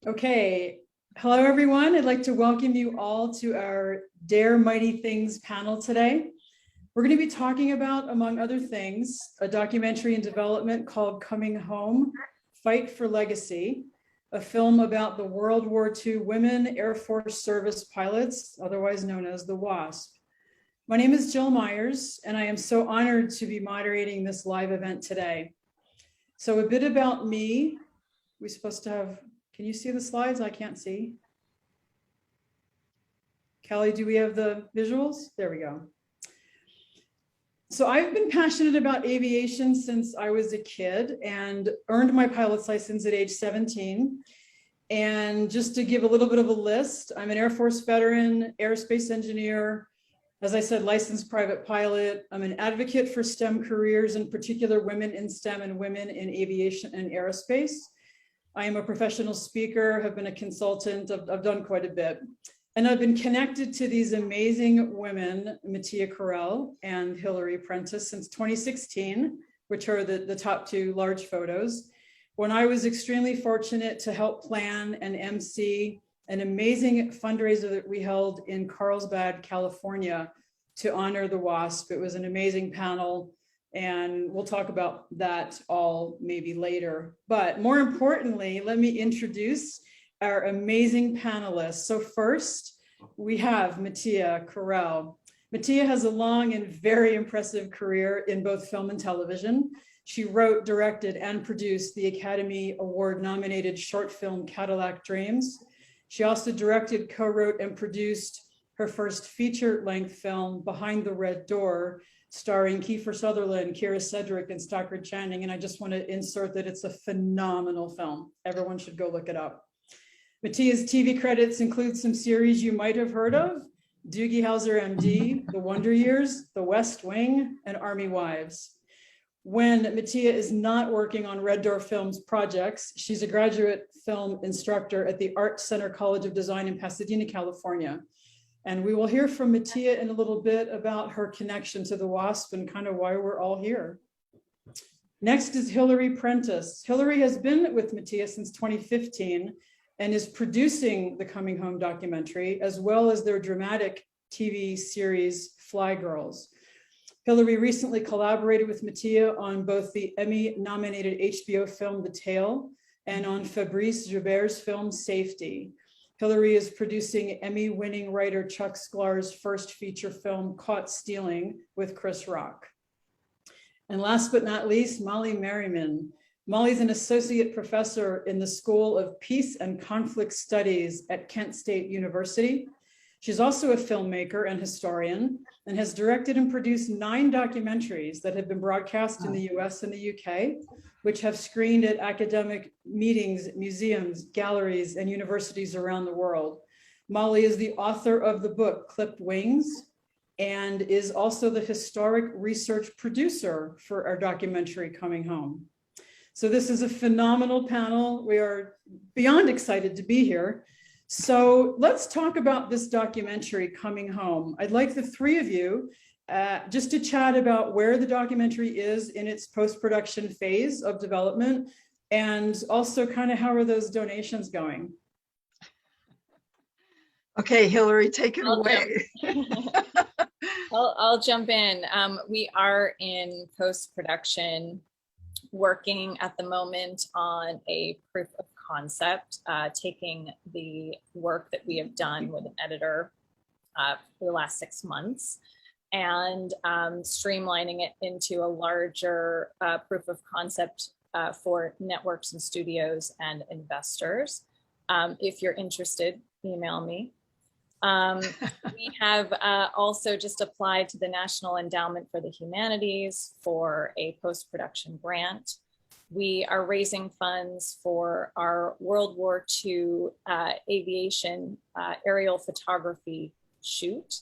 Okay, hello everyone. I'd like to welcome you all to our Dare Mighty Things panel today. We're going to be talking about, among other things, a documentary in development called Coming Home, Fight for Legacy, a film about the World War II women Air Force service pilots, otherwise known as the WASP. My name is Jill Myers, and I am so honored to be moderating this live event today. So a bit about me. We're supposed to have, can you see the slides? I can't see. Kelly, do we have the visuals? There we go. So I've been passionate about aviation since I was a kid and earned my pilot's license at age 17. And just to give a little bit of a list, I'm an Air Force veteran, aerospace engineer, as I said, licensed private pilot. I'm an advocate for STEM careers, in particular women in STEM and women in aviation and aerospace. I am a professional speaker, have been a consultant, I've done quite a bit. And I've been connected to these amazing women, Mattia Corral and Hillary Prentice, since 2016, which are the top two large photos, when I was extremely fortunate to help plan and MC an amazing fundraiser that we held in Carlsbad, California, to honor the WASP. It was an amazing panel. And we'll talk about that all maybe later. But more importantly, let me introduce our amazing panelists. So first, we have Mattia Corral. Mattia has a long and very impressive career in both film and television. She wrote, directed, and produced the Academy Award nominated short film Cadillac Dreams. She also directed, co-wrote, and produced her first feature-length film, Behind the Red Door, starring Kiefer Sutherland, Kyra Sedgwick, and Stockard Channing. And I just want to insert that it's a phenomenal film. Everyone should go look it up. Mattia's TV credits include some series you might have heard of: Doogie Howser, MD, The Wonder Years, The West Wing, and Army Wives. When Mattia is not working on Red Door Films projects, she's a graduate film instructor at the Art Center College of Design in Pasadena, California. And we will hear from Mattia in a little bit about her connection to the WASP and kind of why we're all here. Next is Hillary Prentice. Hillary has been with Mattia since 2015 and is producing the Coming Home documentary, as well as their dramatic TV series, Fly Girls. Hillary recently collaborated with Mattia on both the Emmy-nominated HBO film, The Tale, and on Fabrice Joubert's film, Safety. Hillary is producing Emmy-winning writer Chuck Sklar's first feature film, Caught Stealing, with Chris Rock. And last but not least, Molly Merriman. Molly's an associate professor in the School of Peace and Conflict Studies at Kent State University. She's also a filmmaker and historian and has directed and produced 9 documentaries that have been broadcast in the US and the UK, which have screened at academic meetings, museums, galleries, and universities around the world. Molly is the author of the book, Clipped Wings, and is also the historic research producer for our documentary, Coming Home. So this is a phenomenal panel. We are beyond excited to be here. So let's talk about this documentary, Coming Home. I'd like the three of you just to chat about where the documentary is in its post-production phase of development, and also kind of how are those donations going? Okay, Hillary, take it away. I'll jump in. We are in post-production, working at the moment on a proof of concept, taking the work that we have done with an editor for the last 6 months and streamlining it into a larger proof of concept for networks and studios and investors. If you're interested, email me. We have also just applied to the National Endowment for the Humanities for a post-production grant. We are raising funds for our World War II aviation aerial photography shoot.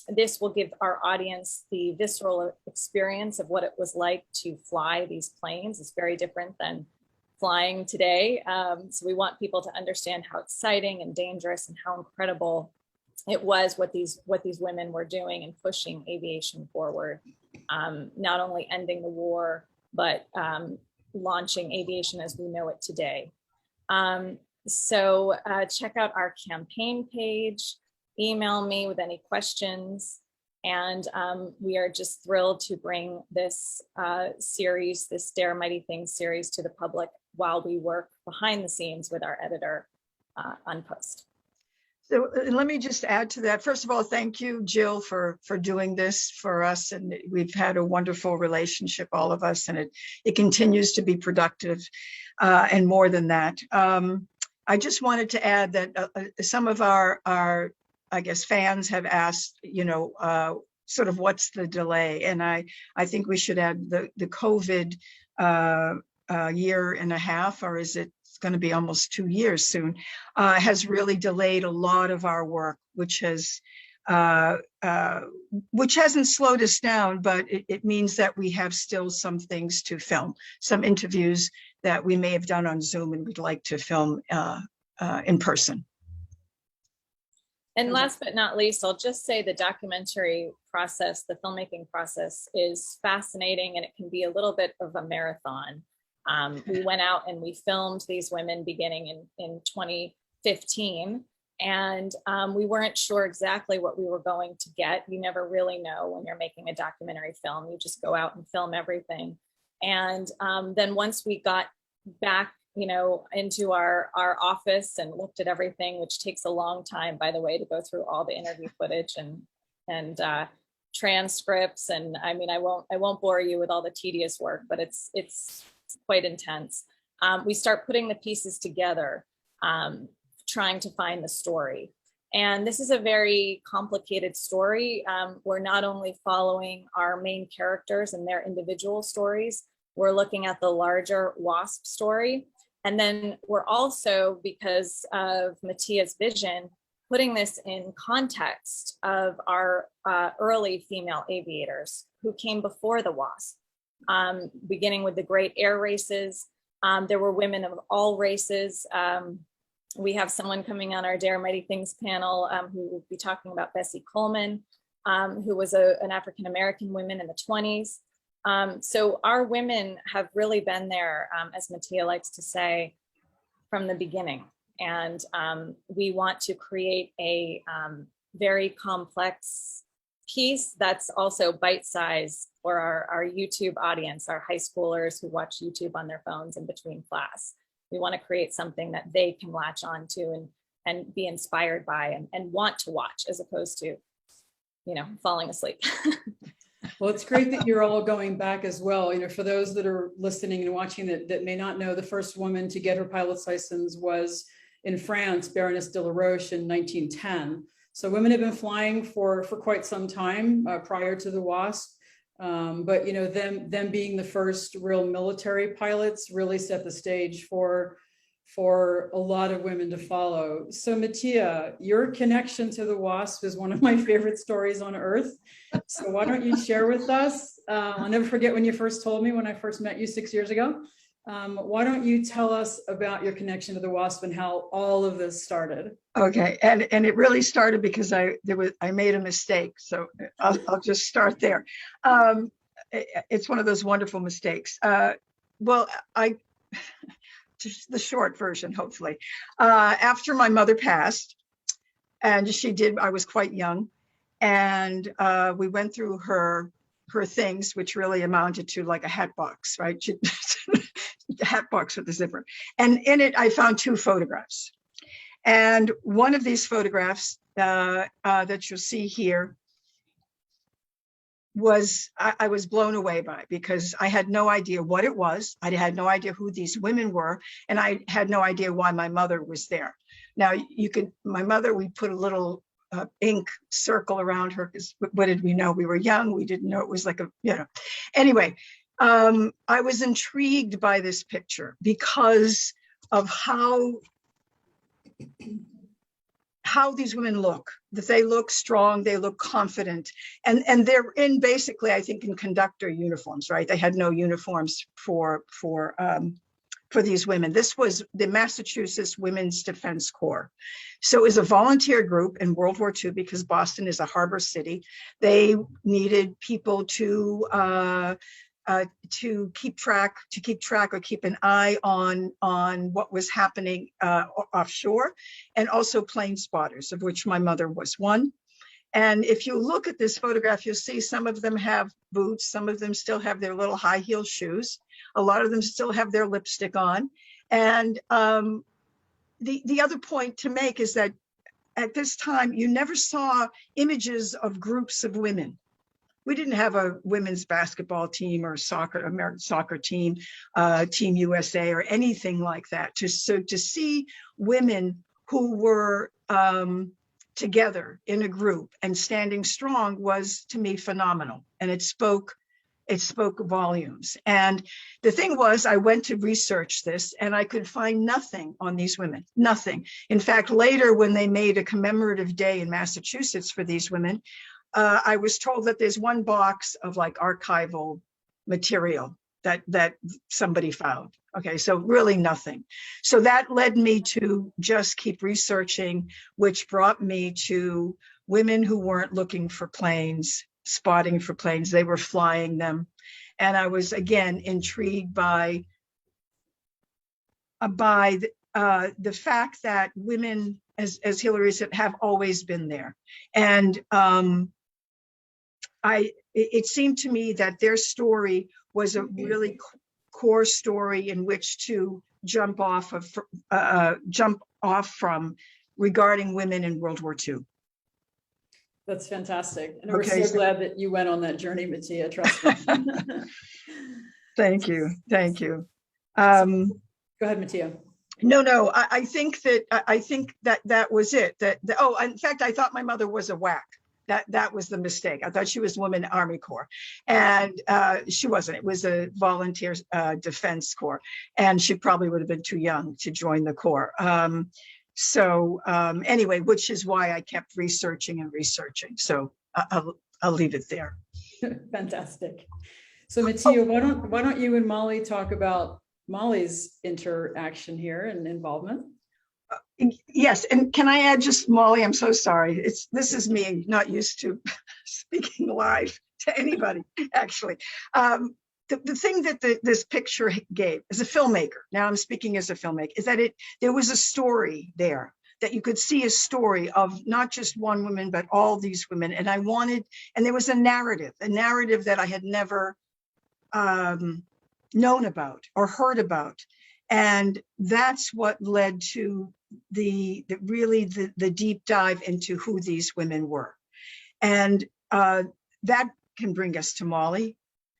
This will give our audience the visceral experience of what it was like to fly these planes. It's very different than flying today. So we want people to understand how exciting and dangerous and how incredible it was what these women were doing and pushing aviation forward, not only ending the war, but launching aviation as we know it today. So check out our campaign page, email me with any questions. And we are just thrilled to bring this series, this Dare Mighty Things series, to the public while we work behind the scenes with our editor on Post. So let me just add to that. First of all, thank you, Jill, for doing this for us. And we've had a wonderful relationship, all of us, and it continues to be productive and more than that. I just wanted to add that some of our, I guess, fans have asked, sort of what's the delay? And I think we should add the COVID year and a half, or is it going to be almost 2 years soon, has really delayed a lot of our work, which hasn't slowed us down, but it means that we have still some things to film, some interviews that we may have done on Zoom and we'd like to film in person. And last but not least, I'll just say the documentary process, the filmmaking process is fascinating, and it can be a little bit of a marathon. We went out and we filmed these women beginning in 2015, and we weren't sure exactly what we were going to get. You never really know when you're making a documentary film. You just go out and film everything. And then once we got back, into our office and looked at everything, which takes a long time, by the way, to go through all the interview footage and transcripts. And I mean, I won't bore you with all the tedious work, but it's quite intense. We start putting the pieces together, trying to find the story. And this is a very complicated story. We're not only following our main characters and their individual stories, we're looking at the larger WASP story. And then we're also, because of Mattia's vision, putting this in context of our early female aviators who came before the WASP. Beginning with the great air races. There were women of all races. We have someone coming on our Dare Mighty Things panel who will be talking about Bessie Coleman, who was an African-American woman in the 20s. So our women have really been there, as Mattia likes to say, from the beginning. And we want to create a very complex piece that's also bite-sized for our YouTube audience, our high schoolers who watch YouTube on their phones in between class. We want to create something that they can latch on to and be inspired by and want to watch, as opposed to, falling asleep. Well, it's great that you're all going back as well. For those that are listening and watching that may not know, the first woman to get her pilot's license was in France, Baroness de la Roche, in 1910. So women have been flying for quite some time prior to the WASP. But them being the first real military pilots really set the stage for a lot of women to follow. So Mattia, your connection to the WASP is one of my favorite stories on earth. So why don't you share with us? I'll never forget when you first told me when I first met you 6 years ago. Why don't you tell us about your connection to the WASP and how all of this started? Okay, and it really started because I made a mistake, so I'll just start there. It's one of those wonderful mistakes. Just the short version, hopefully. After my mother passed, and I was quite young, and we went through her things, which really amounted to like a hat box, right? The hat box with the zipper. And in it, I found 2 photographs. And one of these photographs that you'll see here I was blown away by, because I had no idea what it was. I had no idea who these women were, and I had no idea why my mother was there. Now, my mother, we put a little ink circle around her, because what did we know? We were young. We didn't know it was like Anyway, I was intrigued by this picture because of how these women look, that they look strong, they look confident, and they're in basically, I think, in conductor uniforms, right? They had no uniforms for these women. This was the Massachusetts Women's Defense Corps. So it was a volunteer group in World War II, because Boston is a harbor city. They needed people to to keep track or keep an eye on what was happening offshore, and also plane spotters, of which my mother was one. And if you look at this photograph, you'll see some of them have boots, some of them still have their little high heel shoes, a lot of them still have their lipstick on. And the other point to make is that at this time, you never saw images of groups of women. We didn't have a women's basketball team or American soccer team, Team USA or anything like that. So to see women who were together in a group and standing strong was, to me, phenomenal. And it spoke volumes. And the thing was, I went to research this and I could find nothing on these women, nothing. In fact, later when they made a commemorative day in Massachusetts for these women, I was told that there's one box of like archival material that somebody found. Okay, so really nothing. So that led me to just keep researching, which brought me to women who weren't looking for planes, spotting for planes, they were flying them. And I was again intrigued by the fact that women, as Hillary said, have always been there. And it seemed to me that their story was a really core story in which to jump off from regarding women in World War II. That's fantastic. And Okay, we're so glad that you went on that journey, Mattia, trust me. Thank you. Thank you. Go ahead, Mattia. No, I think that was it. In fact, I thought my mother was a WAC. That was the mistake. I thought she was Women Army Corps, and she wasn't. It was a volunteer defense corps, and she probably would have been too young to join the corps. Anyway, which is why I kept researching and researching. So I'll leave it there. Fantastic. So Mattia, why don't you and Molly talk about Molly's interaction here and involvement? Yes, and can I add just Molly? I'm so sorry. This is me not used to speaking live to anybody. Actually, the thing that this picture gave as a filmmaker. Now I'm speaking as a filmmaker. Is that there was a story there, that you could see a story of not just one woman but all these women. And there was a narrative that I had never known about or heard about, and that's what led to the deep dive into who these women were. And that can bring us to Molly.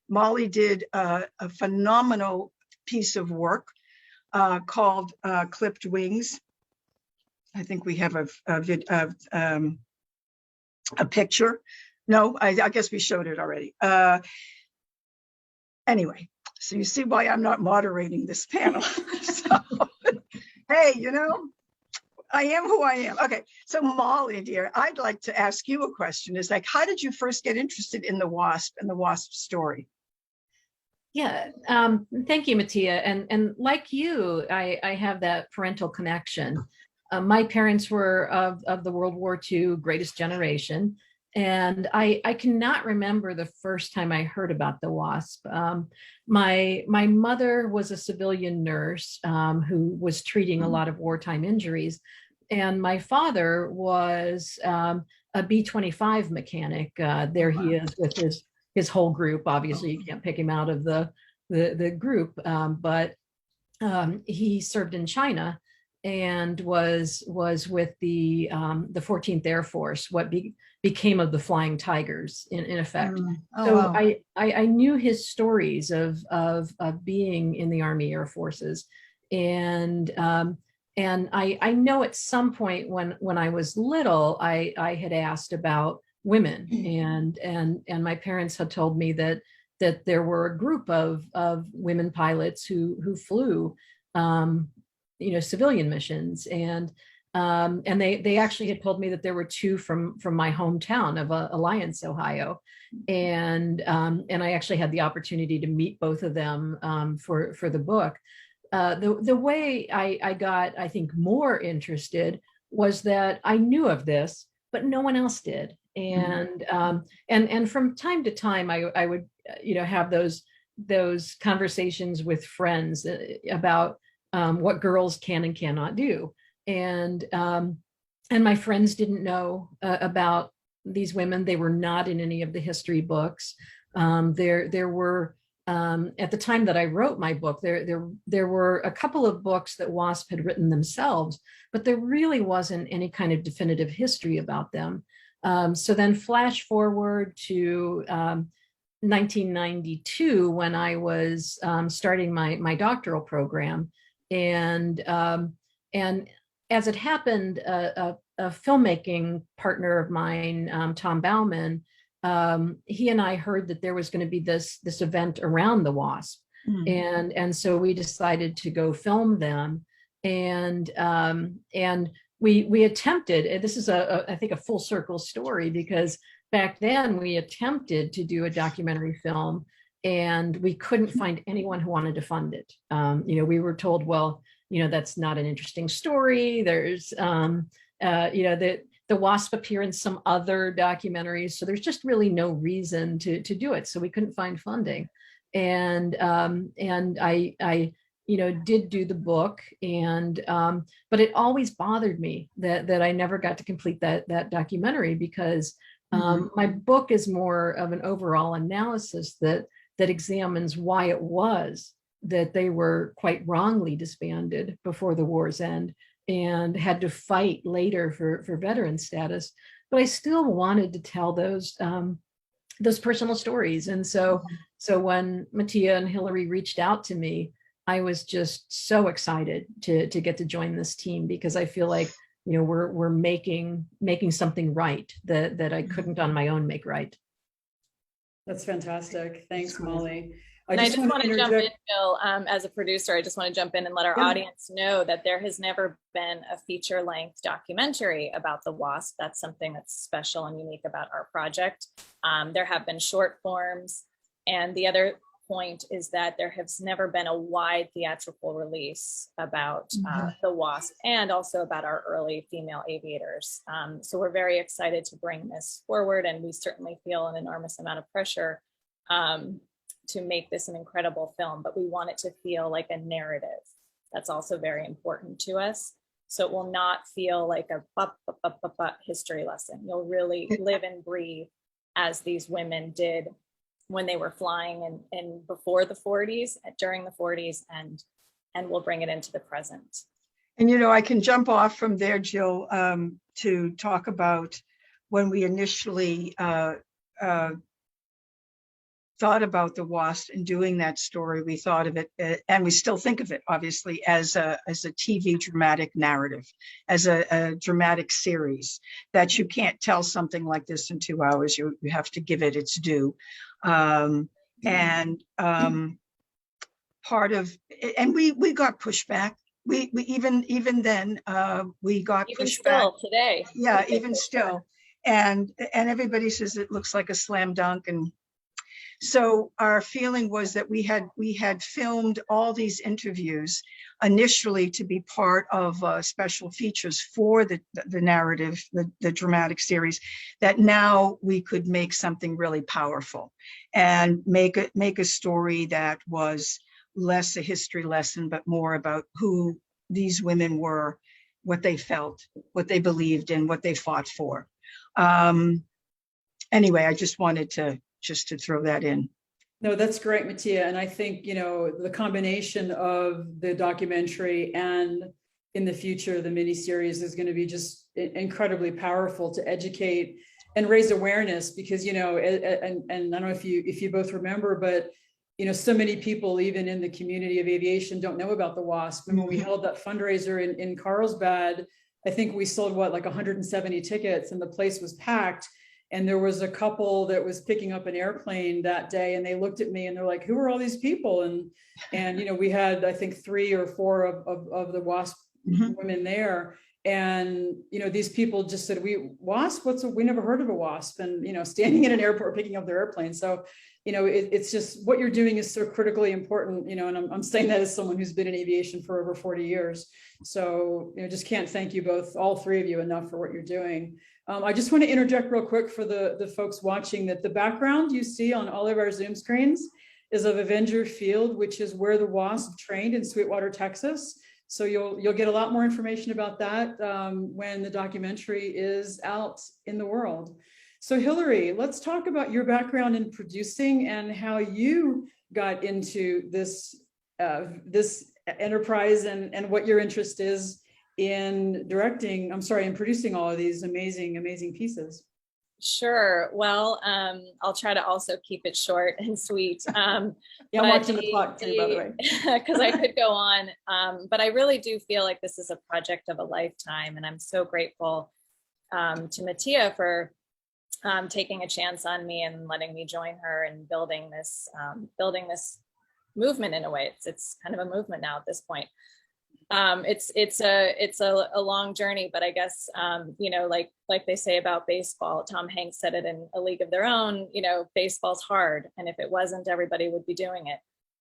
Molly did a phenomenal piece of work called Clipped Wings. I think we have a picture. No, I guess we showed it already. Anyway, so you see why I'm not moderating this panel. So, hey, I am who I am. Okay, so Molly, dear, I'd like to ask you a question. Is like, how did you first get interested in the WASP and the WASP story? Yeah, thank you, Mattia. And like you, I have that parental connection. My parents were of the World War II greatest generation. And I cannot remember the first time I heard about the WASP. My mother was a civilian nurse who was treating a lot of wartime injuries. And my father was a B-25 mechanic. There he is with his whole group. Obviously, you can't pick him out of the group, but he served in China and was with the 14th Air Force, what became of the Flying Tigers in effect. So wow. I knew his stories of being in the Army Air Forces, and I know at some point when I was little, I had asked about women, and my parents had told me that there were a group of women pilots who flew civilian missions, and they actually had told me that there were two from my hometown of Alliance, Ohio, and I actually had the opportunity to meet both of them for the book. The way I got, I think, more interested was that I knew of this, but no one else did, and from time to time I would have those those conversations with friends about what girls can and cannot do. And my friends didn't know about these women. They were not in any of the history books. There were, at the time that I wrote my book, there were a couple of books that WASP had written themselves, but there really wasn't any kind of definitive history about them. So then flash forward to 1992, when I was starting my doctoral program. And as it happened, a filmmaking partner of mine, Tom Bauman, he and I heard that there was going to be this event around the WASP. And so we decided to go film them. And we attempted, this is I think a full circle story, because back then we attempted to do a documentary film and we couldn't find anyone who wanted to fund it. We were told, well, that's not an interesting story. There's, the WASP appear in some other documentaries. So there's just really no reason to do it. So we couldn't find funding. And I did do the book, but it always bothered me that I never got to complete that documentary, because my book is more of an overall analysis that examines why it was that they were quite wrongly disbanded before the war's end and had to fight later for veteran status. But I still wanted to tell those personal stories. And so when Mattia and Hillary reached out to me, I was just so excited to get to join this team, because I feel like, we're making something right that I couldn't on my own make right. That's fantastic. Thanks, Molly. I just want to jump in, Bill, as a producer. I just want to jump in and let our audience know that there has never been a feature-length documentary about the WASP. That's something that's special and unique about our project. There have been short forms, and the other point is that there has never been a wide theatrical release about the WASP, and also about our early female aviators. So we're very excited to bring this forward, and we certainly feel an enormous amount of pressure to make this an incredible film, but we want it to feel like a narrative. That's also very important to us. So it will not feel like a history lesson. You'll really live and breathe as these women did when they were flying in before the 40s, during the 40s, and we'll bring it into the present. And, I can jump off from there, Jill, to talk about when we initially thought about the WASP and doing that story. We thought of it, and we still think of it, obviously, as a TV dramatic narrative, as a dramatic series, that you can't tell something like this in 2 hours. You have to give it its due. Part of, and we got pushback. We even then we got even pushback. Still today. Yeah, even still. And everybody says it looks like a slam dunk. And so our feeling was that we had filmed all these interviews initially to be part of special features for the narrative, the dramatic series, that now we could make something really powerful and make a story that was less a history lesson, but more about who these women were, what they felt, what they believed in, what they fought for. Anyway, I just wanted to throw that in. No, that's great, Mattia. And I think, the combination of the documentary and in the future, the miniseries is going to be just incredibly powerful to educate and raise awareness, because, and I don't know if you both remember, but, so many people, even in the community of aviation, don't know about the WASP. And when we held that fundraiser in Carlsbad, I think we sold like 170 tickets, and the place was packed. And there was a couple that was picking up an airplane that day, and they looked at me and they're like, who are all these people? And we had, I think, 3 or 4 of the WASP women there. And, these people just said, WASP, we never heard of a WASP, and, standing in an airport, picking up their airplane. So, it's just, what you're doing is so critically important, and I'm saying that as someone who's been in aviation for over 40 years. So, just can't thank you both, all 3 of you, enough for what you're doing. I just want to interject real quick for the folks watching, that the background you see on all of our Zoom screens, is of Avenger Field, which is where the WASP trained in Sweetwater, Texas. So you'll get a lot more information about that when the documentary is out in the world. So Hillary, let's talk about your background in producing and how you got into this this enterprise and what your interest is in in producing all of these amazing pieces. Sure. Well, I'll try to also keep it short and sweet. Yeah, I'm watching the clock too, by the way. Because I could go on. But I really do feel like this is a project of a lifetime. And I'm so grateful to Mattia for taking a chance on me and letting me join her and building this movement in a way. It's kind of a movement now at this point. It's a long journey, but I guess, you know, like they say about baseball, Tom Hanks said it in A League of Their Own, you know, baseball's hard. And if it wasn't, everybody would be doing it,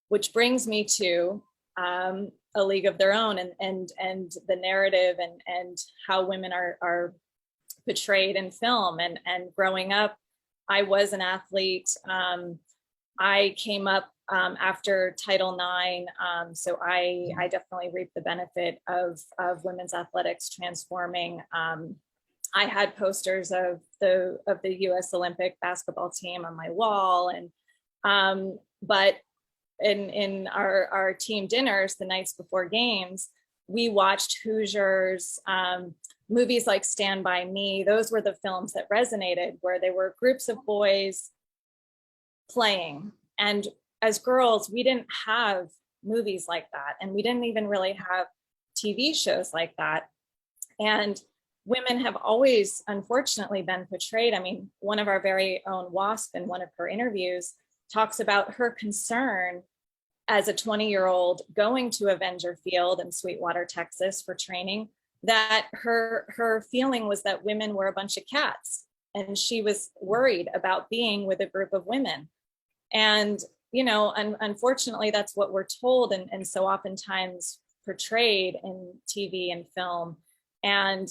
which brings me to A League of Their Own and the narrative and how women are portrayed in film. And growing up, I was an athlete. I came up after Title IX. So I definitely reaped the benefit of women's athletics transforming. I had posters of the US Olympic basketball team on my wall. And, but in our team dinners, the nights before games, we watched Hoosiers, movies like Stand By Me. Those were the films that resonated, where they were groups of boys playing. And as girls, we didn't have movies like that. And we didn't even really have TV shows like that. And women have always, unfortunately, been portrayed. I mean, one of our very own WASP in one of her interviews talks about her concern as a 20-year-old going to Avenger Field in Sweetwater, Texas for training, that her feeling was that women were a bunch of cats. And she was worried about being with a group of women. And, you know, unfortunately, that's what we're told and so oftentimes portrayed in TV and film. And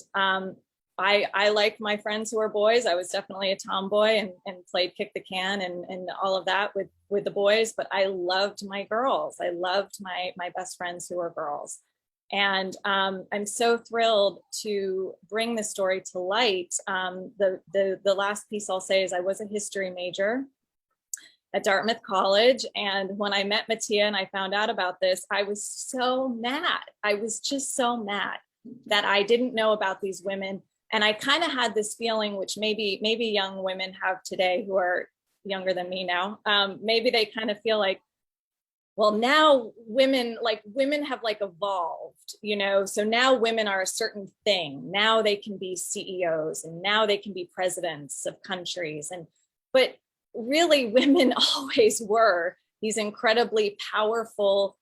I like my friends who are boys. I was definitely a tomboy and played kick the can and all of that with the boys, but I loved my girls. I loved my best friends who were girls. And I'm so thrilled to bring this story to light. The last piece I'll say is I was a history major at Dartmouth College. And when I met Mattia and I found out about this, I was so mad. I was just so mad that I didn't know about these women. And I kind of had this feeling, which maybe young women have today who are younger than me now. Maybe they kind of feel like, well, now women have like evolved, you know, so now women are a certain thing. Now they can be CEOs and now they can be presidents of countries. But really women always were these incredibly powerful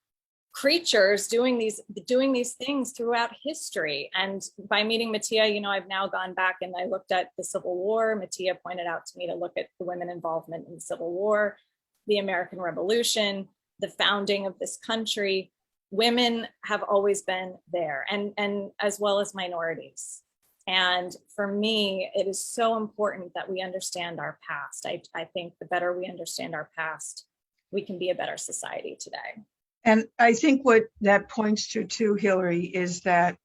creatures doing these things throughout history. And by meeting Mattia, you know, I've now gone back and I looked at the Civil War. Mattia pointed out to me to look at the women involvement in the Civil War, the American Revolution, the founding of this country. Women have always been there, and as well as minorities. And for me, it is so important that we understand our past. I think the better we understand our past, we can be a better society today. And I think what that points to too, Hillary, is that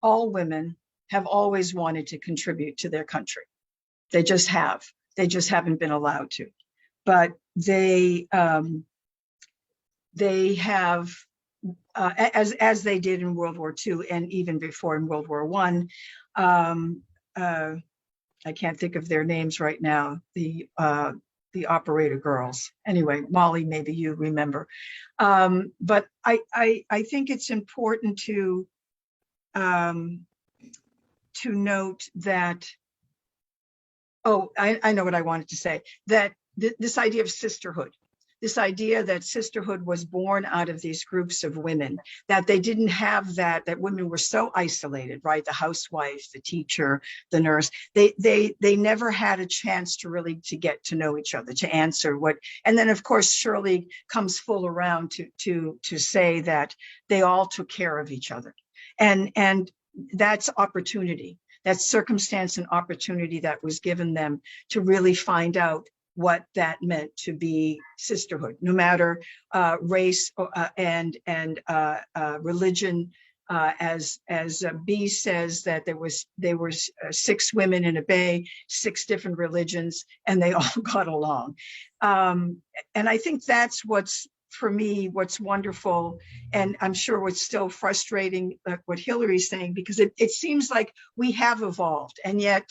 all women have always wanted to contribute to their country. They just have. They just haven't been allowed to. But they have, as they did in World War II and even before in World War I. I can't think of their names right now. The operator girls. Anyway, Molly, maybe you remember. But I think it's important to note that, I know what I wanted to say, that this idea of sisterhood, this idea that sisterhood was born out of these groups of women, that they didn't have that women were so isolated, right? The housewife, the teacher, the nurse, they never had a chance to really to get to know each other, to answer what, and then of course, Shirley comes full around to say that they all took care of each other. And that's opportunity, that's circumstance and opportunity that was given them to really find out what that meant to be sisterhood, no matter race and religion. As B says, that there were 6 women in a bay, 6 different religions, and they all got along. And I think that's what's, for me, what's wonderful, and I'm sure what's still frustrating, what Hillary's saying, because it seems like we have evolved, and yet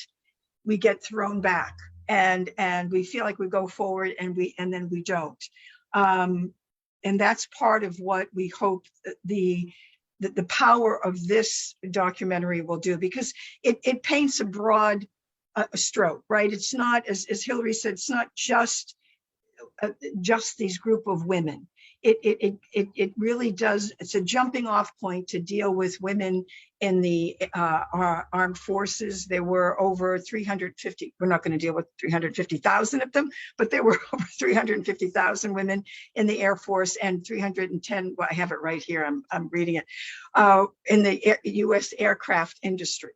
we get thrown back, and we feel like we go forward, and then we don't. And that's part of what we hope the power of this documentary will do, because it paints a broad stroke, right? It's not, as Hillary said, it's not just these group of women. It really does. It's a jumping off point to deal with women in the armed forces. There were over 350. We're not going to deal with 350,000 of them, but there were over 350,000 women in the Air Force, and 310. Well, I have it right here. I'm reading it in the U.S. aircraft industry.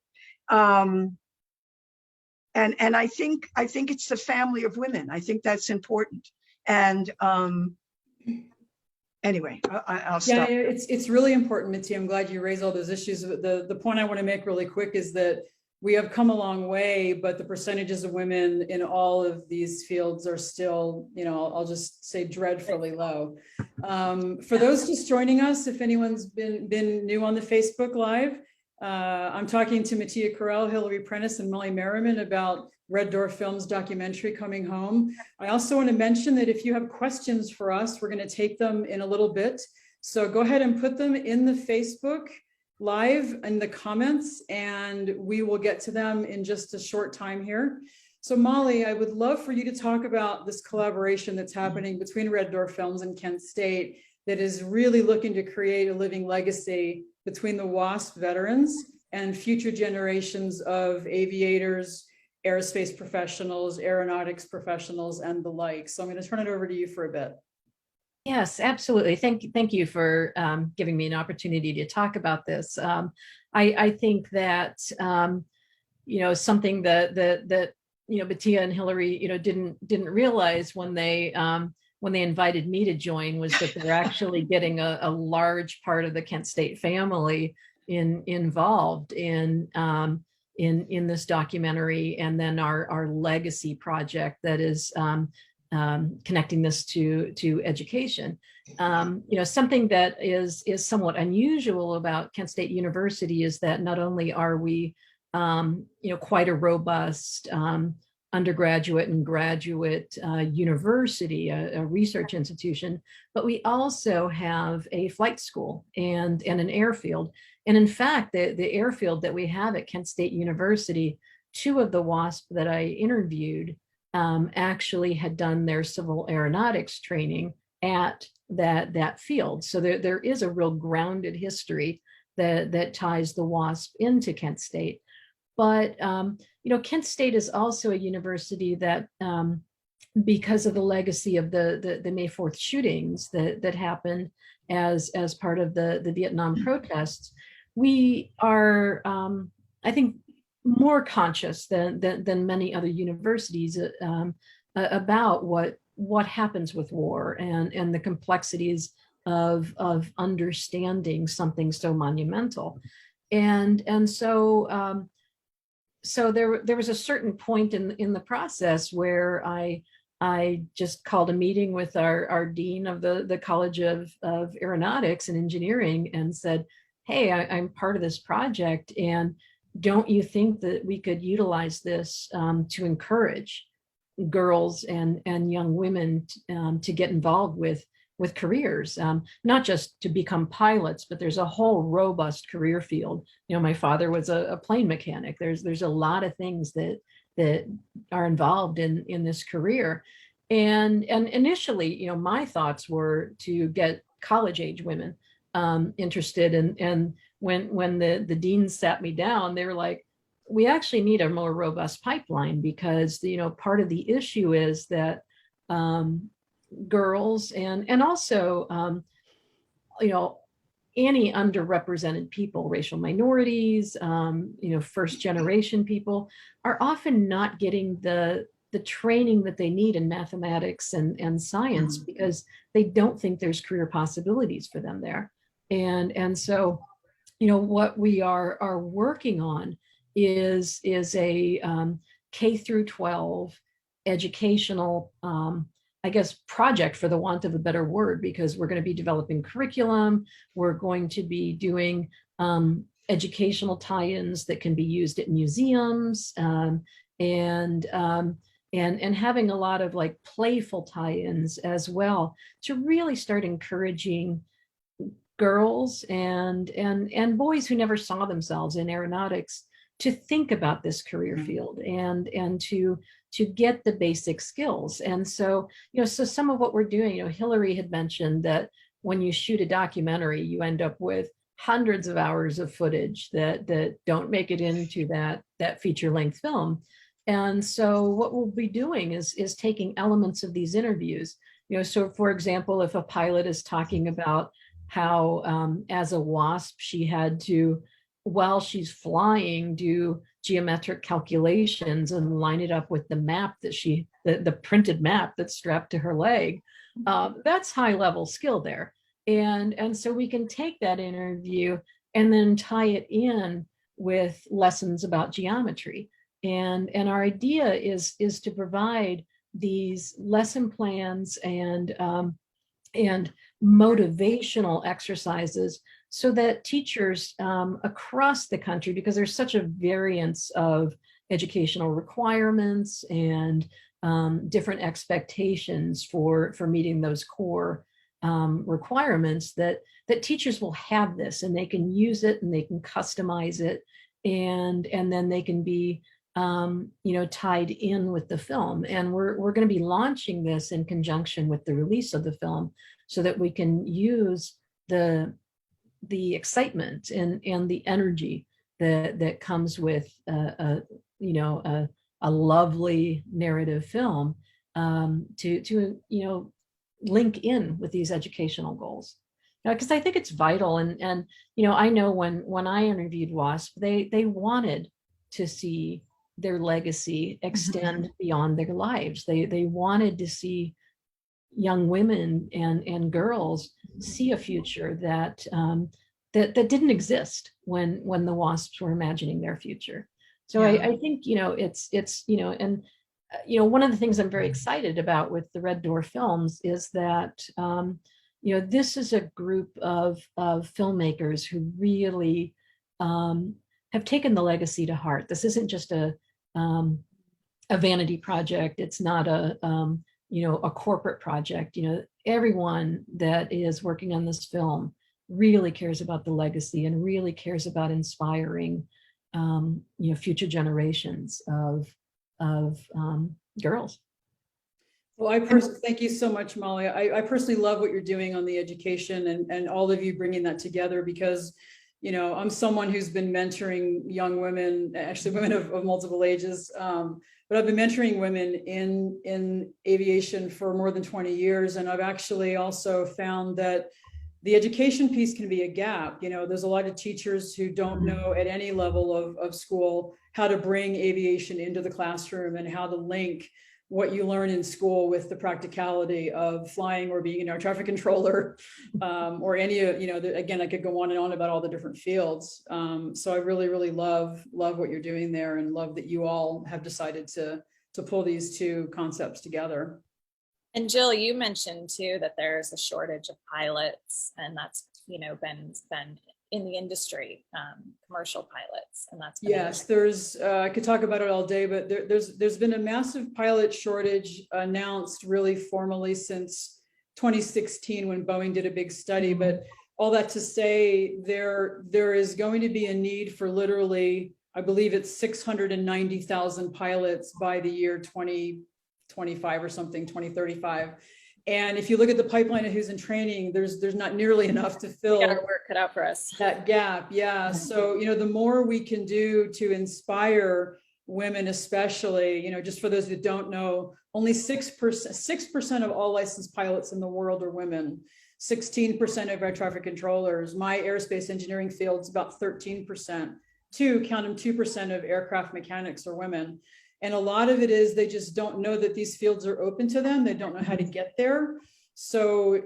And I think it's the family of women. I think that's important. And anyway, I'll stop. Yeah, it's really important, Mitzi. I'm glad you raised all those issues. The point I want to make really quick is that we have come a long way, but the percentages of women in all of these fields are still, I'll just say dreadfully low. For those just joining us, if anyone's been new on the Facebook Live, I'm talking to Mattia Corral, Hillary Prentice, and Molly Merriman about Red Door Films documentary Coming Home. I also want to mention that if you have questions for us, we're going to take them in a little bit. So go ahead and put them in the Facebook Live in the comments, and we will get to them in just a short time here. So Molly, I would love for you to talk about this collaboration that's happening between Red Door Films and Kent State that is really looking to create a living legacy between the WASP veterans and future generations of aviators, aerospace professionals, aeronautics professionals, and the like. So I'm going to turn it over to you for a bit. Yes, absolutely. Thank you for giving me an opportunity to talk about this. I think that something that Mattia and Hillary didn't realize when they invited me to join was that they're actually getting a large part of the Kent State family involved in this documentary, and then our legacy project that is connecting this to education. Something that is somewhat unusual about Kent State University is that not only are we quite a robust undergraduate and graduate university, a research institution, but we also have a flight school and an airfield. And in fact, the airfield that we have at Kent State University, 2 of the WASP that I interviewed actually had done their civil aeronautics training at that field. So there is a real grounded history that ties the WASP into Kent State. But Kent State is also a university that, because of the legacy of the May 4th shootings that happened as part of the Vietnam protests, we are, I think, more conscious than many other universities about what happens with war and the complexities of understanding something so monumental. And so there was a certain point in the process where I just called a meeting with our dean of the College of Aeronautics and Engineering and said, hey, I'm part of this project, and don't you think that we could utilize this to encourage girls and young women to get involved with careers, not just to become pilots, but there's a whole robust career field. My father was a plane mechanic. There's a lot of things that are involved in this career. And initially, my thoughts were to get college age women interested. And when the deans sat me down, they were like, we actually need a more robust pipeline, because part of the issue is that girls and also any underrepresented people, racial minorities, first generation people, are often not getting the the training that they need in mathematics and science because they don't think there's career possibilities for them there. And so, what we are working on is a K through 12 educational, I guess, project, for the want of a better word, because we're going to be developing curriculum. We're going to be doing educational tie-ins that can be used at museums, and having a lot of like playful tie-ins as well, to really start encouraging girls and boys who never saw themselves in aeronautics to think about this career field and to get the basic skills. And so, so some of what we're doing, Hillary had mentioned that when you shoot a documentary, you end up with hundreds of hours of footage that don't make it into that feature length film. And so what we'll be doing is taking elements of these interviews, so for example, if a pilot is talking about how as a WASP, she had to, while she's flying, do geometric calculations and line it up with the map that the printed map that's strapped to her leg. That's high level skill there. And so we can take that interview and then tie it in with lessons about geometry. And our idea is to provide these lesson plans and motivational exercises so that teachers across the country, because there's such a variance of educational requirements and different expectations for meeting those core requirements, that teachers will have this and they can use it and they can customize it, and then they can be tied in with the film. And we're going to be launching this in conjunction with the release of the film, so that we can use the excitement and the energy that comes with a lovely narrative film to link in with these educational goals. Because I think it's vital. And I know when I interviewed WASP, they wanted to see their legacy extend beyond their lives. They wanted to see young women and girls see a future that didn't exist when the WASPs were imagining their future. So yeah. I think it's one of the things I'm very excited about with the Red Door Films is that this is a group of filmmakers who really have taken the legacy to heart. This isn't just a vanity project. It's not a corporate project. Everyone that is working on this film really cares about the legacy and really cares about inspiring, future generations of girls. Well, thank you so much, Molly. I personally love what you're doing on the education and all of you bringing that together, because I'm someone who's been mentoring young women, actually women of multiple ages, but I've been mentoring women in aviation for more than 20 years. And I've actually also found that the education piece can be a gap. There's a lot of teachers who don't know at any level of school how to bring aviation into the classroom and how to link what you learn in school with the practicality of flying or being, a traffic controller, or any, again, I could go on and on about all the different fields. So I really, really love what you're doing there, and love that you all have decided to pull these two concepts together. And Jill, you mentioned too that there's a shortage of pilots, and that's been in the industry, commercial pilots, and that's yes. There's I could talk about it all day, but there's been a massive pilot shortage announced really formally since 2016 when Boeing did a big study. But all that to say, there is going to be a need for literally, I believe it's 690,000 pilots by the year 2025 or something, 2035. And if you look at the pipeline of who's in training, there's not nearly enough to fill our work cut out for us. That gap. Yeah. So, the more we can do to inspire women, especially, just for those that don't know, only 6% of all licensed pilots in the world are women. 16% of air traffic controllers. My aerospace engineering field is about 13%. Count them, 2% of aircraft mechanics are women. And a lot of it is they just don't know that these fields are open to them. They don't know how to get there. So,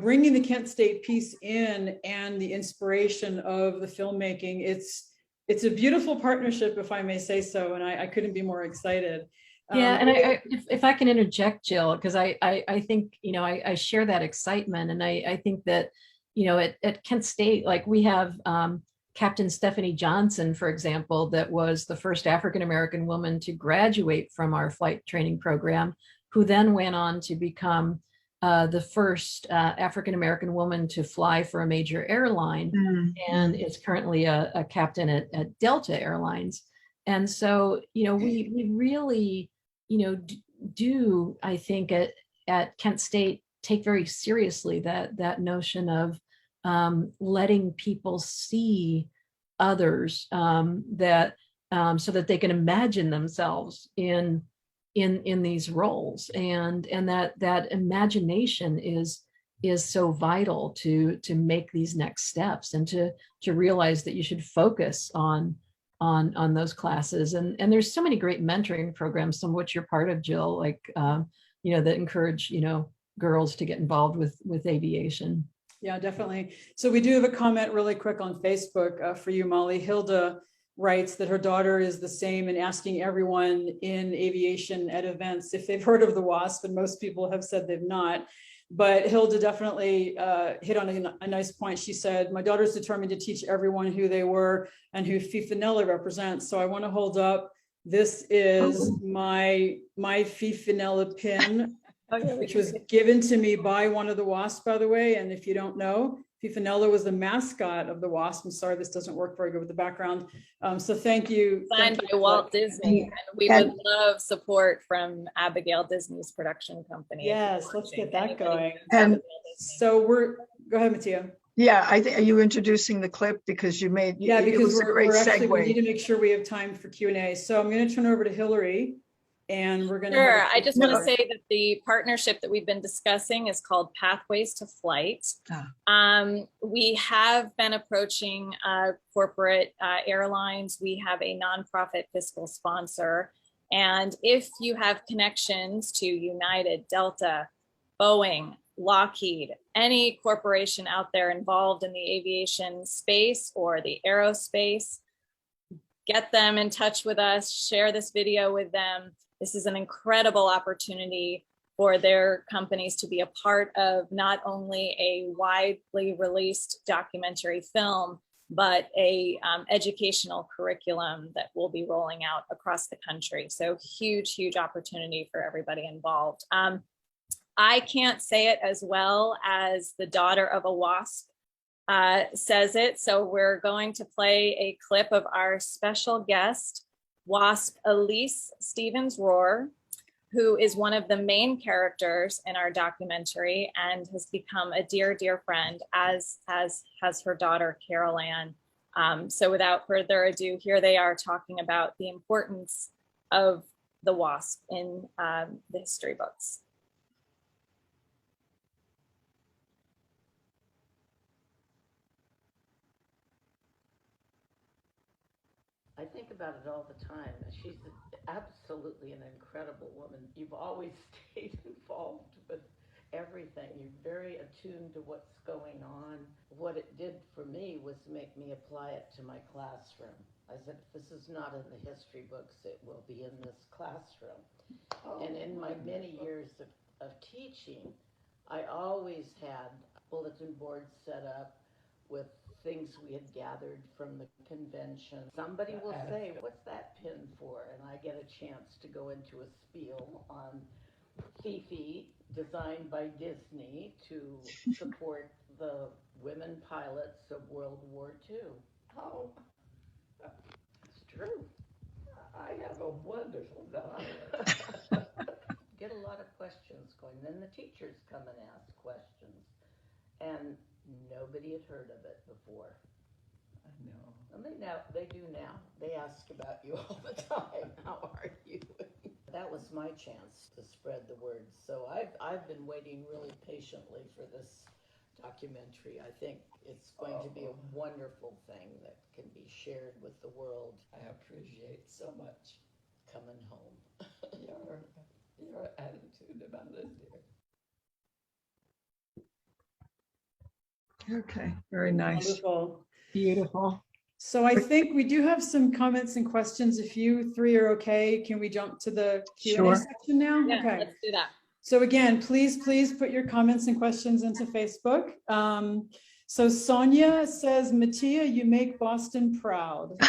bringing the Kent State piece in and the inspiration of the filmmaking, it's a beautiful partnership, if I may say so. And I couldn't be more excited. Yeah, and if I can interject, Jill, because I think, I share that excitement. And I think that, at Kent State, like we have Captain Stephanie Johnson, for example, that was the first African-American woman to graduate from our flight training program, who then went on to become the first African-American woman to fly for a major airline, and is currently a captain at Delta Airlines. And so, we really, do, I think at Kent State, take very seriously that notion of letting people see others, that so that they can imagine themselves in these roles, and that imagination is so vital to make these next steps, and to realize that you should focus on those classes. And there's so many great mentoring programs, some of which you're part of, Jill, like that encourage girls to get involved with aviation. Yeah, definitely. So we do have a comment really quick on Facebook for you, Molly. Hilda writes that her daughter is the same, and asking everyone in aviation at events if they've heard of the WASP, and most people have said they've not. But Hilda definitely hit on a nice point. She said, my daughter's determined to teach everyone who they were and who FIFANELA represents. So I want to hold up, this is my FIFANELA pin, which was given to me by one of the WASP, by the way. And if you don't know, FIFANELA was the mascot of the WASP. I'm sorry, this doesn't work very good with the background. So thank you. Signed by Walt Disney. And we would love support from Abigail Disney's production company. Yes, let's get that going. And so go ahead, Mattia. Yeah, I think, are you introducing the clip? Because you made, yeah, because it was a great actually, we segue. need to make sure we have time for Q&A. So I'm going to turn over to Hillary, and we're going to. Sure. I just want to say that the partnership that we've been discussing is called Pathways to Flight. We have been approaching corporate airlines. We have a nonprofit fiscal sponsor. And if you have connections to United, Delta, Boeing, Lockheed, any corporation out there involved in the aviation space or the aerospace, get them in touch with us, share this video with them. This is an incredible opportunity for their companies to be a part of not only a widely released documentary film, but a educational curriculum that will be rolling out across the country. So huge, huge opportunity for everybody involved. I can't say it as well as the daughter of a WASP says it. So we're going to play a clip of our special guest, WASP Elise Stevens-Rohr, who is one of the main characters in our documentary and has become a dear, dear friend, as has her daughter, Carol Ann. So without further ado, here they are talking about the importance of the WASP in the history books. I think about it all the time. She's absolutely an incredible woman. You've always stayed involved with everything. You're very attuned to what's going on. What it did for me was make me apply it to my classroom. I said, if this is not in the history books, it will be in this classroom. And in my many years of teaching, I always had bulletin boards set up with things we had gathered from the convention. Somebody will say, what's that pin for? And I get a chance to go into a spiel on Fifi, designed by Disney to support the women pilots of World War II. Oh, It's true. I have a wonderful daughter. Get a lot of questions going. Then the teachers come and ask questions. And nobody had heard of it before. I know. And they do now. They ask about you all the time. How are you? That was my chance to spread the word. So I've been waiting really patiently for this documentary. I think it's going to be a wonderful thing that can be shared with the world. I appreciate so much. coming home. Your attitude about it, dear. Okay, very nice. Wonderful. Beautiful. So I think we do have some comments and questions. If you three are okay, can we jump to the Q&A Sure. section now? Yeah, Okay. let's do that. So again, please put your comments and questions into Facebook. So Sonia says, Mattia, you make Boston proud.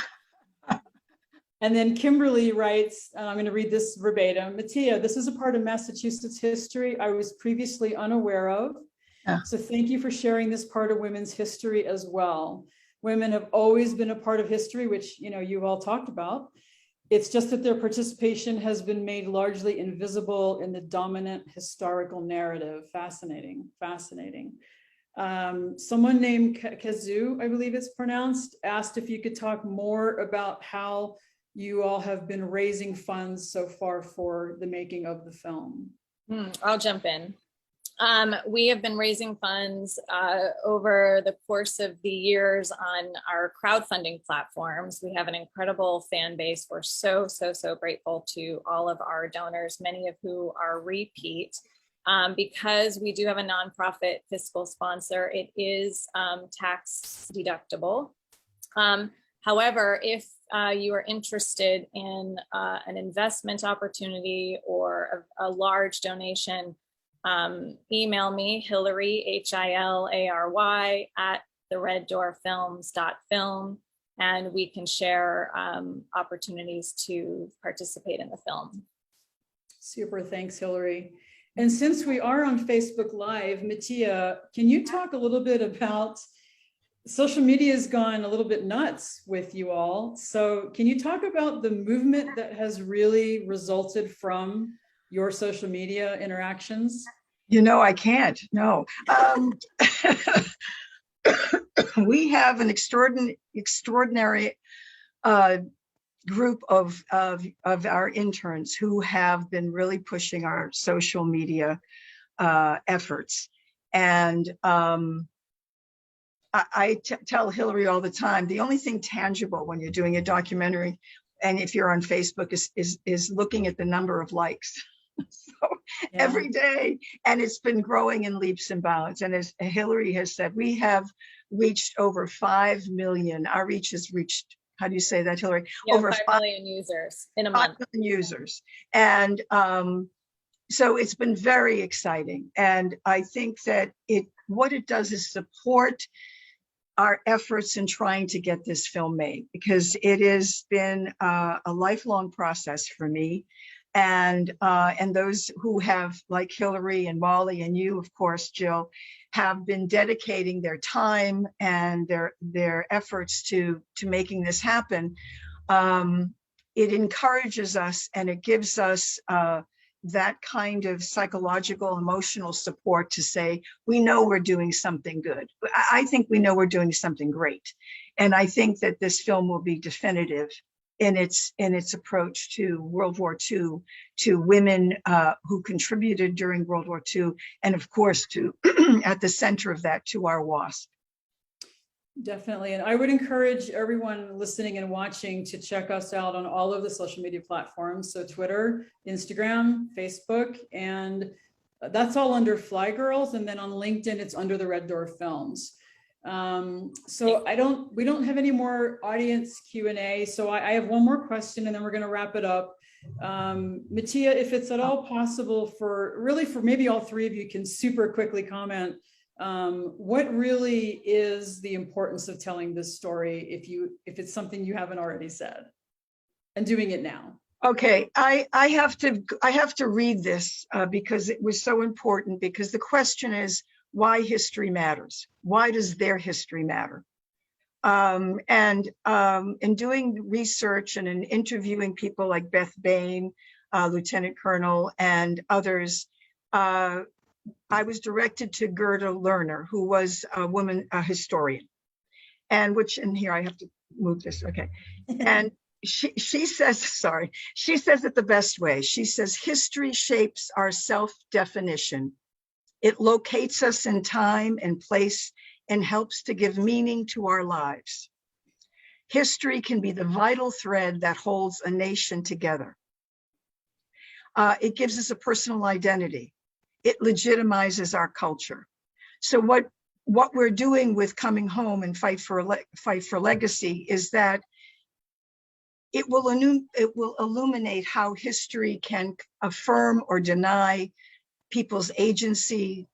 And then Kimberly writes, and I'm going to read this verbatim, Mattia, this is a part of Massachusetts history I was previously unaware of. Yeah. So thank you for sharing this part of women's history as well. Women have always been a part of history, which you've all talked about. It's just that their participation has been made largely invisible in the dominant historical narrative. Fascinating, fascinating. Someone named Kazoo, I believe it's pronounced, asked if you could talk more about how you all have been raising funds so far for the making of the film. I'll jump in. We have been raising funds over the course of the years on our crowdfunding platforms. We have an incredible fan base. We're so grateful to all of our donors, many of who are repeat. Because we do have a nonprofit fiscal sponsor, it is tax deductible. However, if you are interested in an investment opportunity or a large donation, email me, Hillary, HILARY, @thereddoorfilms.film, and we can share opportunities to participate in the film. Super, thanks, Hillary. And since we are on Facebook Live, Mattia, can you talk a little bit about social media has gone a little bit nuts with you all. So can you talk about the movement that has really resulted from your social media interactions? I can't, no. We have an extraordinary group of our interns who have been really pushing our social media efforts. And I tell Hillary all the time, the only thing tangible when you're doing a documentary, and if you're on Facebook, is looking at the number of likes. So every day, and it's been growing in leaps and bounds. And as Hillary has said, we have reached over 5 million. Our reach has reached, how do you say that, Hillary? Yeah, over 5 million users in a month. 5 million users. And so it's been very exciting. And I think that what it does is support our efforts in trying to get this film made, because it has been a lifelong process for me. And those who have, like Hillary and Molly and you, of course, Jill, have been dedicating their time and their efforts to making this happen. It encourages us and it gives us that kind of psychological, emotional support to say, we know we're doing something good. I think we know we're doing something great. And I think that this film will be definitive in its approach to World War II, to women who contributed during World War II, and of course, to at the center of that, to our WASP. Definitely. And I would encourage everyone listening and watching to check us out on all of the social media platforms. So Twitter, Instagram, Facebook, and that's all under Fly Girls. And then on LinkedIn, it's under the Red Door Films. So we don't have any more audience Q&A. So I have one more question and then we're going to wrap it up. Mattia, if it's at all possible for maybe all three of you can super quickly comment, what really is the importance of telling this story if it's something you haven't already said and doing it now? Okay, I have to read this because it was so important, because the question is why history matters. Why does their history matter? In doing research and in interviewing people like Beth Bain, Lieutenant Colonel, and others, I was directed to Gerda Lerner, who was a historian, and here I have to move this, okay. And she says it the best way. She says, history shapes our self-definition. It locates us in time and place and helps to give meaning to our lives. History can be the vital thread that holds a nation together. It gives us a personal identity. It legitimizes our culture. So what we're doing with Coming Home and Fight for Legacy is that it will illuminate how history can affirm or deny people's agency,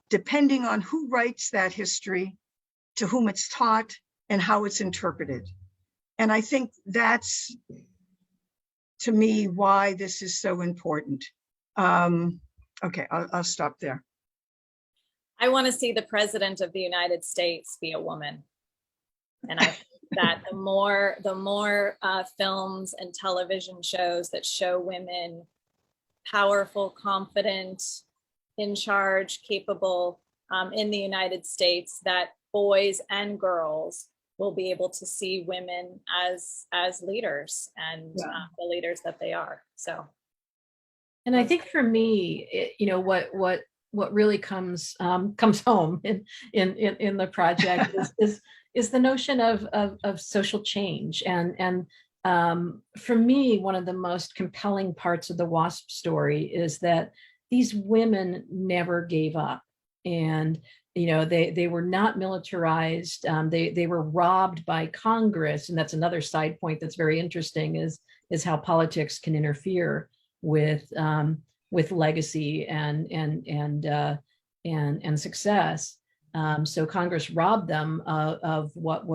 depending on who writes that history, to whom it's taught, and how it's interpreted. And I think that's, to me, why this is so important. Okay, I'll stop there. I want to see the president of the United States be a woman. And I think that the more films and television shows that show women powerful, confident, in charge, capable in the United States, that boys and girls will be able to see women as leaders and the leaders that they are. So, And I think for me, what really comes home in the project is the notion of social change. And for me, one of the most compelling parts of the WASP story is that these women never gave up. And they were not militarized. They were robbed by Congress, and that's another side point that's very interesting is how politics can interfere with legacy and success. So Congress robbed them of what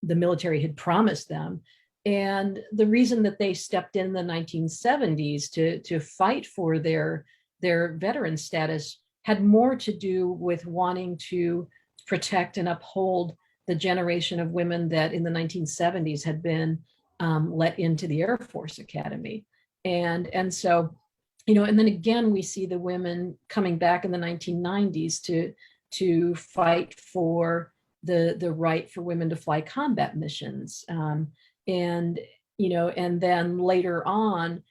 the military had promised them. And the reason that they stepped in the 1970s to fight for their veteran status had more to do with wanting to protect and uphold the generation of women that in the 1970s had been let into the Air Force Academy. And so, and then again, we see the women coming back in the 1990s to fight for the right for women to fly combat missions. And then later on,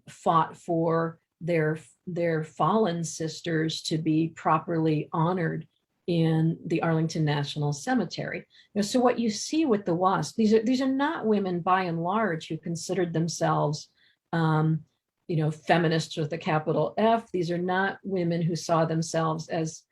fought for their fallen sisters to be properly honored in the Arlington National Cemetery. So what you see with the WASP, these are not women by and large who considered themselves feminists with a capital F. These are not women who saw themselves as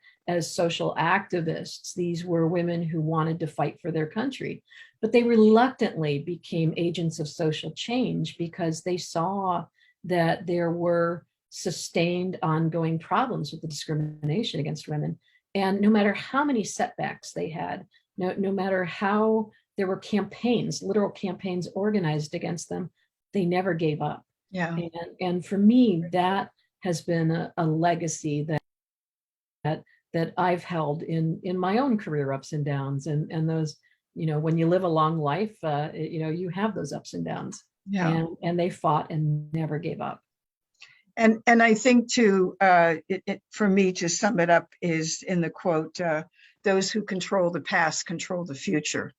social activists. These were women who wanted to fight for their country, but they reluctantly became agents of social change because they saw that there were sustained ongoing problems with the discrimination against women. And no matter how many setbacks they had, no matter how there were campaigns, literal campaigns organized against them, they never gave up. Yeah. And for me, that has been a legacy that I've held in my own career ups and downs. And those, when you live a long life, you have those ups and downs. Yeah. And they fought and never gave up. And I think too, for me to sum it up is in the quote, those who control the past control the future.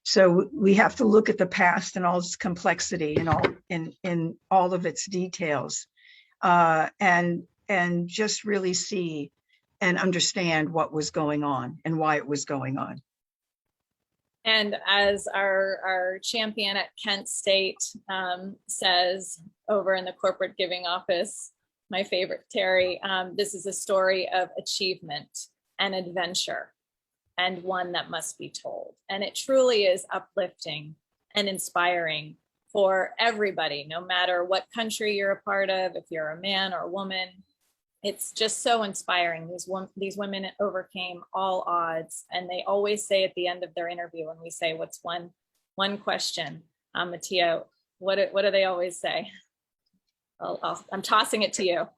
So we have to look at the past and all its complexity and all in all of its details, and just really see and understand what was going on and why it was going on. And as our champion at Kent State says over in the corporate giving office, my favorite, Terry, this is a story of achievement and adventure, and one that must be told. And it truly is uplifting and inspiring for everybody, no matter what country you're a part of, if you're a man or a woman. It's just so inspiring. These women overcame all odds, and they always say at the end of their interview, when we say, "What's one question?" Mattia, what do they always say? I'm tossing it to you.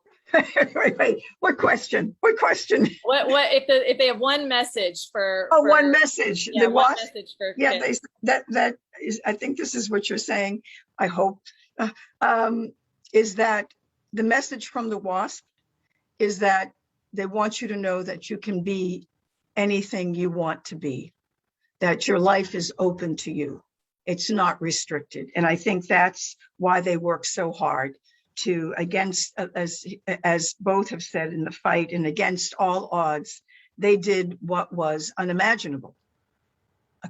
Wait. What question? What What if they have one message for? One message. Yeah, one message for. Yeah, that is. I think this is what you're saying. I hope is that the message from the WASP is that they want you to know that you can be anything you want to be, that your life is open to you. It's not restricted. And I think that's why they work so hard to, against, as both have said in the fight, and against all odds, they did what was unimaginable,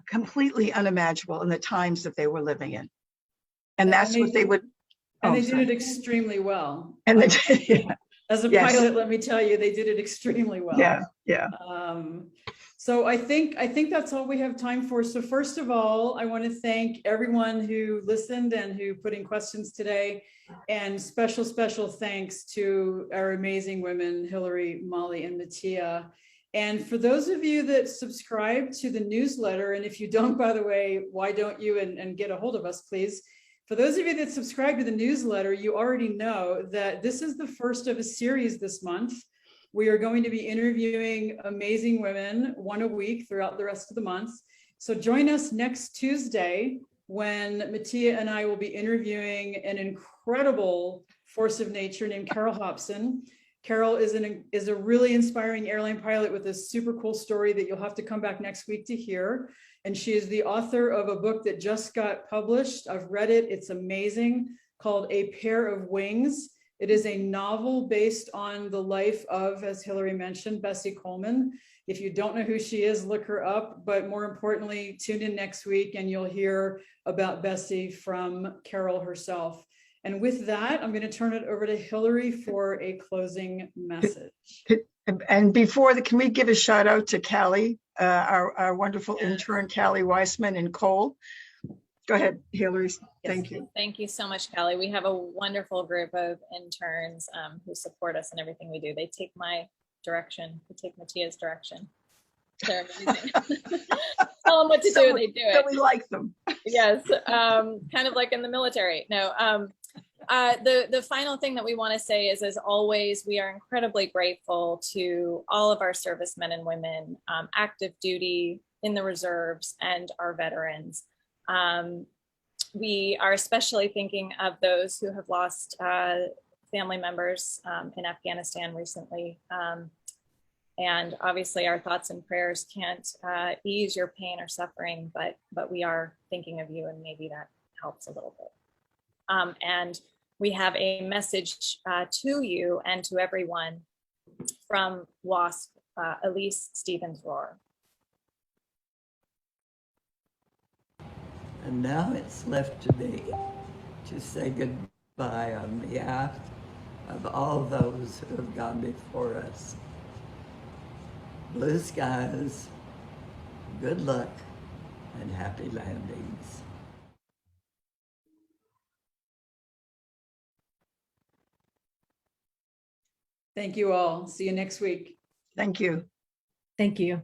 completely unimaginable in the times that they were living in. And that's what they would, And Oh, they did sorry. it extremely well. And they, yeah, As a Yes. pilot, let me tell you, they did it extremely well. yeah. So I think that's all we have time for. So first of all, I want to thank everyone who listened and who put in questions today. And special thanks to our amazing women, Hillary, Molly, and Mattia. And for those of you that subscribe to the newsletter, and if you don't, by the way, why don't you and get a hold of us, please? For those of you that subscribe to the newsletter, you already know that this is the first of a series this month. We are going to be interviewing amazing women, one a week throughout the rest of the month. So join us next Tuesday when Mattia and I will be interviewing an incredible force of nature named Carol Hobson. Carol is a really inspiring airline pilot with a super cool story that you'll have to come back next week to hear. And she is the author of a book that just got published. I've read it. It's amazing, called A Pair of Wings. It is a novel based on the life of, as Hillary mentioned, Bessie Coleman. If you don't know who she is, look her up. But more importantly, tune in next week and you'll hear about Bessie from Carol herself. And with that, I'm going to turn it over to Hillary for a closing message. And before can we give a shout out to Callie, our wonderful intern, Callie Weissman in Cole? Go ahead, Hillary. Thank you. Thank you so much, Kelly. We have a wonderful group of interns who support us in everything we do. They take my direction. They take Mattia's direction. They're amazing. Tell them what to do, they do it. We like them. Yes, kind of like in the military. No, the final thing that we want to say is, as always, we are incredibly grateful to all of our servicemen and women, active duty, in the reserves, and our veterans. We are especially thinking of those who have lost family members in Afghanistan recently. And obviously our thoughts and prayers can't ease your pain or suffering, but we are thinking of you, and maybe that helps a little bit. And we have a message to you and to everyone from WASP, Elise Stevens-Rohr. And now it's left to me to say goodbye on behalf of all those who have gone before us. Blue skies, good luck, and happy landings. Thank you all. See you next week. Thank you. Thank you.